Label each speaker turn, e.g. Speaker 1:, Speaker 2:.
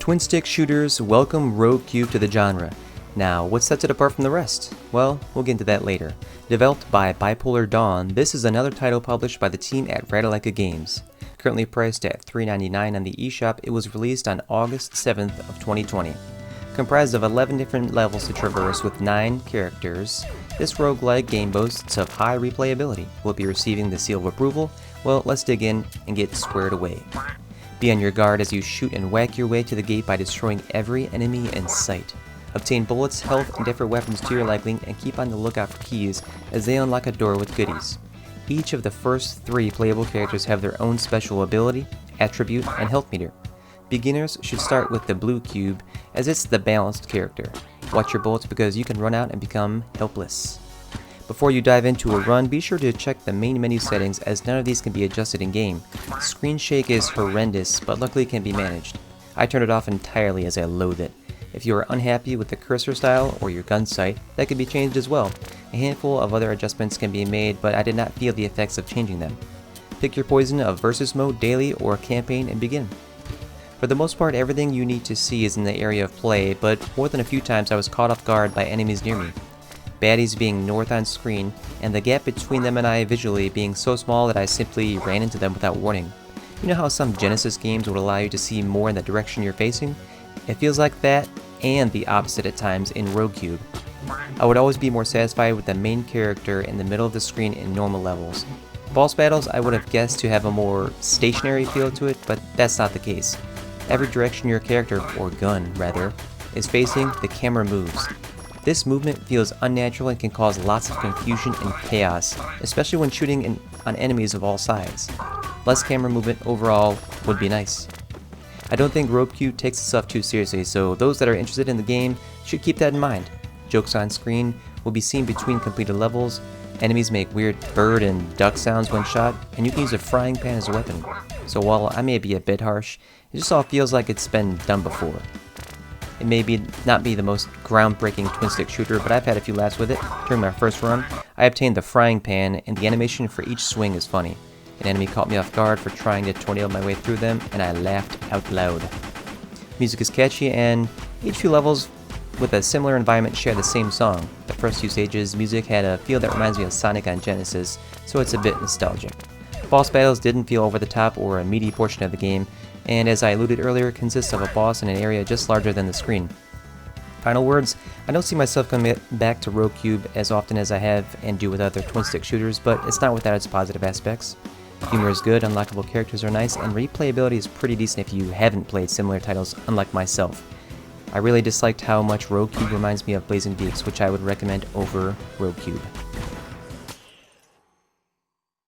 Speaker 1: Twin stick shooters welcome Rogue Cube to the genre. Now, what sets it apart from the rest? Well, we'll get into that later. Developed by Bipolar Dawn, this is another title published by the team at Ratalaika Games. Currently priced at $3.99 on the eShop, it was released on August 7th of 2020. Comprised of 11 different levels to traverse with 9 characters, this roguelike game boasts of high replayability. Will it be receiving the seal of approval? Well, let's dig in and get squared away. Be on your guard as you shoot and whack your way to the gate by destroying every enemy in sight. Obtain bullets, health, and different weapons to your liking, and keep on the lookout for keys as they unlock a door with goodies. Each of the first 3 playable characters have their own special ability, attribute, and health meter. Beginners should start with the blue cube as it's the balanced character. Watch your bullets because you can run out and become helpless. Before you dive into a run, be sure to check the main menu settings as none of these can be adjusted in-game. Screen shake is horrendous, but luckily can be managed. I turned it off entirely as I loathe it. If you are unhappy with the cursor style or your gun sight, that can be changed as well. A handful of other adjustments can be made, but I did not feel the effects of changing them. Pick your poison of versus mode, daily, or campaign and begin. For the most part, everything you need to see is in the area of play, but more than a few times I was caught off guard by enemies near me. Baddies being north on screen, and the gap between them and I visually being so small that I simply ran into them without warning. You know how some Genesis games would allow you to see more in the direction you're facing? It feels like that, and the opposite at times in Rogue Cube. I would always be more satisfied with the main character in the middle of the screen in normal levels. Boss battles I would have guessed to have a more stationary feel to it, but that's not the case. Every direction your character, or gun rather, is facing, the camera moves. This movement feels unnatural and can cause lots of confusion and chaos, especially when shooting on enemies of all sides. Less camera movement overall would be nice. I don't think Rogue Cube takes itself too seriously, so those that are interested in the game should keep that in mind. Jokes on screen will be seen between completed levels, enemies make weird bird and duck sounds when shot, and you can use a frying pan as a weapon. So while I may be a bit harsh, it just all feels like it's been done before. It may not be the most groundbreaking twin-stick shooter, but I've had a few laughs with it. During my first run, I obtained the frying pan, and the animation for each swing is funny. An enemy caught me off guard for trying to tornado my way through them, and I laughed out loud. Music is catchy, and each few levels with a similar environment share the same song. The first few stages' music had a feel that reminds me of Sonic on Genesis, so it's a bit nostalgic. Boss battles didn't feel over the top or a meaty portion of the game, and as I alluded earlier, consists of a boss in an area just larger than the screen. Final words, I don't see myself coming back to Rogue Cube as often as I have and do with other twin-stick shooters, but it's not without its positive aspects. Humor is good, unlockable characters are nice, and replayability is pretty decent if you haven't played similar titles, unlike myself. I really disliked how much Rogue Cube reminds me of Blazing Beaks, which I would recommend over Rogue Cube.